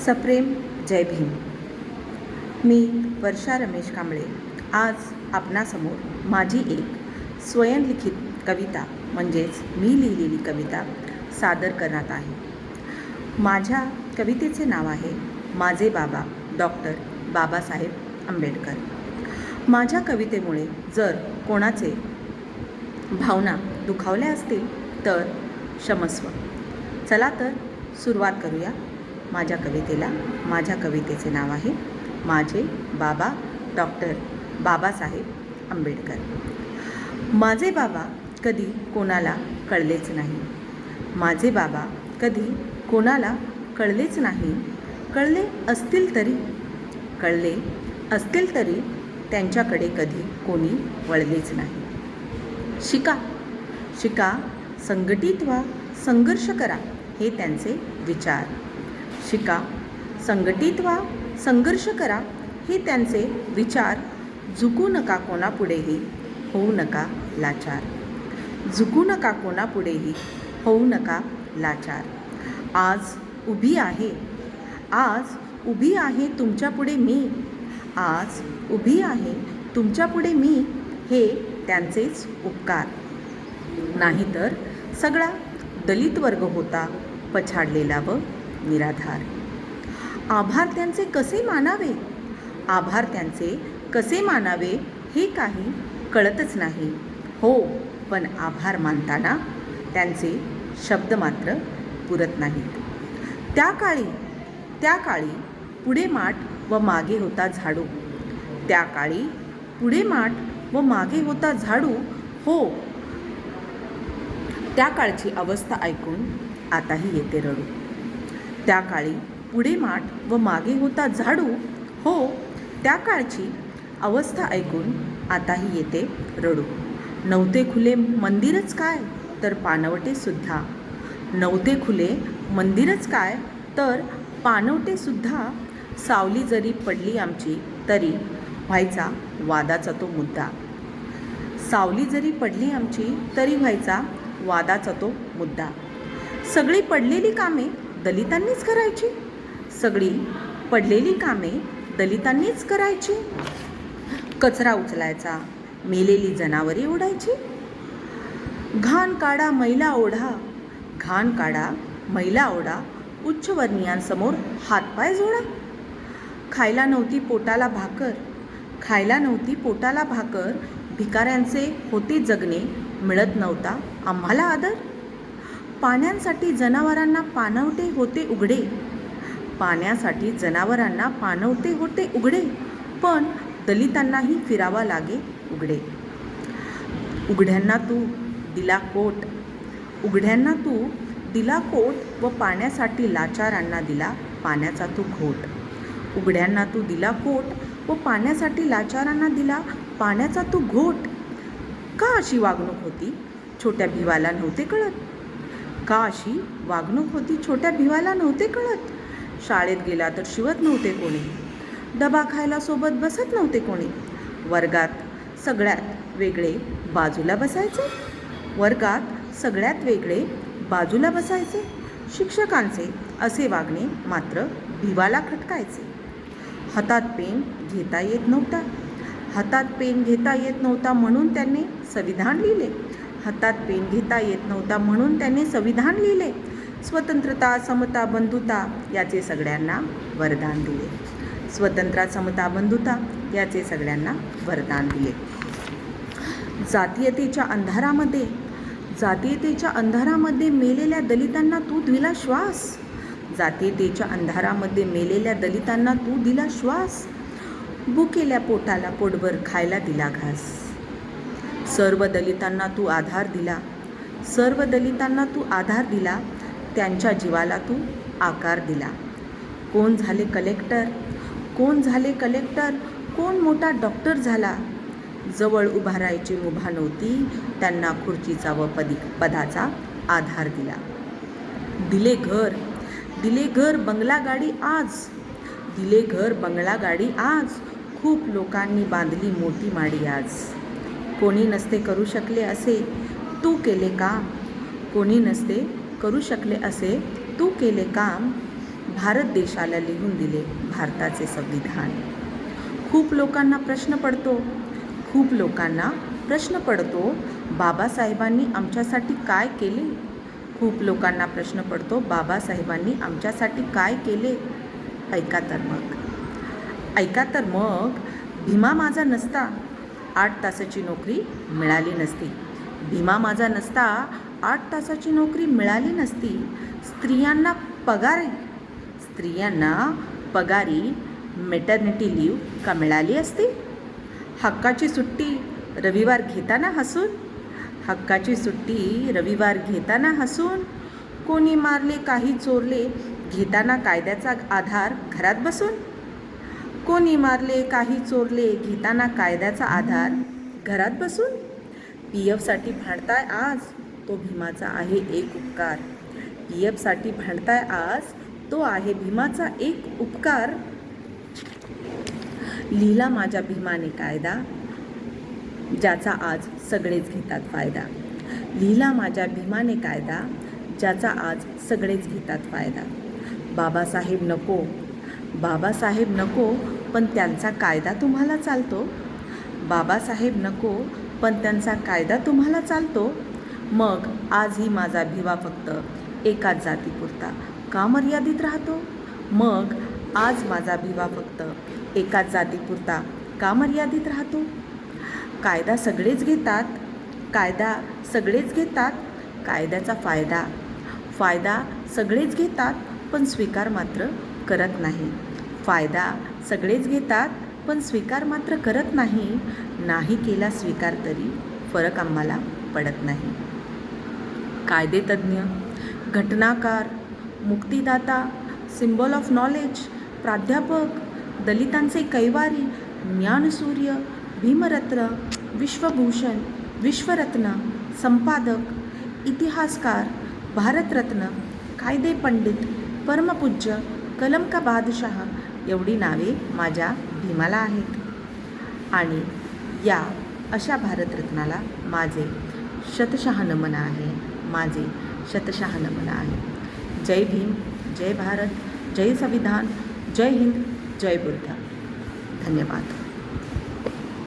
सप्रेम जय भीम. मी वर्षा रमेश कांबळे आज आपणासमोर माझी एक स्वयंलिखित कविता म्हणजेच मी लिहिलेली कविता सादर करणार आहे. माझ्या कवितेचे नाव आहे माझे बाबा डॉक्टर बाबासाहेब आंबेडकर. माझ्या कवितेमुळे जर कोणाचे भावना दुखावल्या असतील तर क्षमस्व. चला तर सुरुवात करूया माझ्या कवितेला. माझ्या कवितेचे नाव आहे माझे बाबा डॉक्टर बाबासाहेब आंबेडकर. माझे बाबा कधी कोणाला कळलेच नाही. माझे बाबा कधी कोणाला कळलेच नाही. कळले असतील तरी त्यांच्याकडे कधी कोणी वळलेच नाही. शिका संघटित व्हा, संघर्ष करा हे त्यांचे विचार. शिका संघटित व्हा, संघर्ष करा हे त्यांचे विचार. झुकू नका कोणापुढेही, होऊ नका लाचार. झुकू नका कोणापुढेही, होऊ नका लाचार. आज उभी आहे तुमच्यापुढे मी. आज उभी आहे तुमच्यापुढे मी. हे त्यांचेच उपकार. नाहीतर सगळा दलित वर्ग होता पछाडलेला व निराधार. आभार त्यांचे कसे मानावे हे काही कळतच नाही. हो, पण आभार मानताना त्यांचे शब्द मात्र पुरत नाहीत. त्या काळी पुढे माठ व मागे होता झाडू. त्या काळी पुढे माठ व मागे होता झाडू. हो, त्या काळची अवस्था ऐकून आताही येते रडू. त्या काळी पुढे माठ व मागे होता झाडू. हो, त्या काळची अवस्था ऐकून आताही येते रडू. नव्हते खुले मंदिरच काय तर पाणवटेसुद्धा. नव्हते खुले मंदिरच काय तर पाणवटेसुद्धा. सावली जरी पडली आमची तरी व्हायचा वादाचा तो मुद्दा. सावली जरी पडली आमची तरी व्हायचा वादाचा तो मुद्दा. सगळी पडलेली कामे दलितांनीच करायची. सगळी पडलेली कामे दलितांनीच करायची. कचरा उचलायचा, मेलेली जनावरे ओढायची. घाण काढा मैला ओढा. उच्चवर्णीयांसमोर हातपाय जोडा. खायला नव्हती पोटाला भाकर. भिकाऱ्यांचे होते जगणे, मिळत नव्हता आम्हाला आदर. पाण्यासाठी जनावरांना पाणवटे होते उघडे. पण दलितांनाही फिरावा लागे उघडे. उघड्यांना तू दिला कोट व पाण्यासाठी लाचारांना दिला पाण्याचा तू घोट. उघड्यांना तू दिला कोट व पाण्यासाठी लाचारांना दिला पाण्याचा तू घोट. का अशी वागणूक होती छोट्या भिवाला नव्हते कळत. शाळेत गेला तर शिवत नव्हते कोणी. डबा खायला सोबत बसत नव्हते कोणी. वर्गात सगळ्यात वेगळे बाजूला बसायचे. शिक्षकांचे असे वागणे मात्र भिवाला खटकायचे. हातात पेन घेता येत नव्हता म्हणून त्यांनी संविधान लिहिले. स्वतंत्रता, समता, बंधुता याचे सगळ्यांना वरदान दिले. जातीयतेच्या अंधारामध्ये मेलेल्या दलितांना तू दिला श्वास. भुकेल्या पोटाला पोटभर खायला दिला घास. सर्व दलितांना तू आधार दिला. त्यांच्या जीवाला तू आकार दिला. कोण झाले कलेक्टर, कोण मोठा डॉक्टर झाला. जवळ उभारायची मुभा नव्हती, त्यांना खुर्चीचा व पदाचा आधार दिला. दिले घर बंगला गाडी आज. खूप लोकांनी बांधली मोठी माडी आज. कोणी नसते करू शकले असे तू केले काम. भारत देशाला लिहून दिले भारताचे संविधान. खूप लोकांना प्रश्न पडतो बाबासाहेबांनी आमच्यासाठी काय केले. खूप लोकांना प्रश्न पडतो बाबासाहेबांनी आमच्यासाठी काय केले. ऐका तर मग भीमा माझा नसता 8 तासाची नोकरी मिळाली नसती. भीमा माझा नसता 8 तासाची नोकरी मिळाली नसती. स्त्रियांना पगारी मेटर्निटी लीव का मिळाली असती. हक्काची सुट्टी रविवार घेताना हसून. कोणी मारले काही चोरले घेताना कायद्याचा आधार घरात बसून. PF साठी भांडताय आज तो भीमाचा आहे एक उपकार. लिहिला माझ्या भीमाने कायदा ज्याचा आज सगळेच घेतात फायदा. बाबासाहेब नको पण त्यांचा कायदा तुम्हाला चालतो. मग आजही माझा भिवा फक्त एकाच जातीपुरता का मर्यादित राहतो. कायदा सगळेच घेतात कायद्याचा फायदा सगळेच घेतात पण स्वीकार मात्र करत नाही. नाही केला स्वीकार तरी फरक आम्हाला पडत नाही. कायदेतज्ञ, घटनाकार, मुक्तिदाता, सिम्बॉल ऑफ नॉलेज, प्राध्यापक, दलितांचे कैवारी, ज्ञानसूर्य, भीमरत्न, विश्वभूषण, विश्वरत्न, संपादक, इतिहासकार, भारतरत्न, कायदे पंडित, परमपूज्य, कलम का बादशाह एवढी नावे माझ्या भीमाला आहेत. आणि या अशा भारतरत्नाला माझे शतशः नमन आहे. जय भीम, जय भारत, जय संविधान, जय हिंद, जय बुद्ध. धन्यवाद.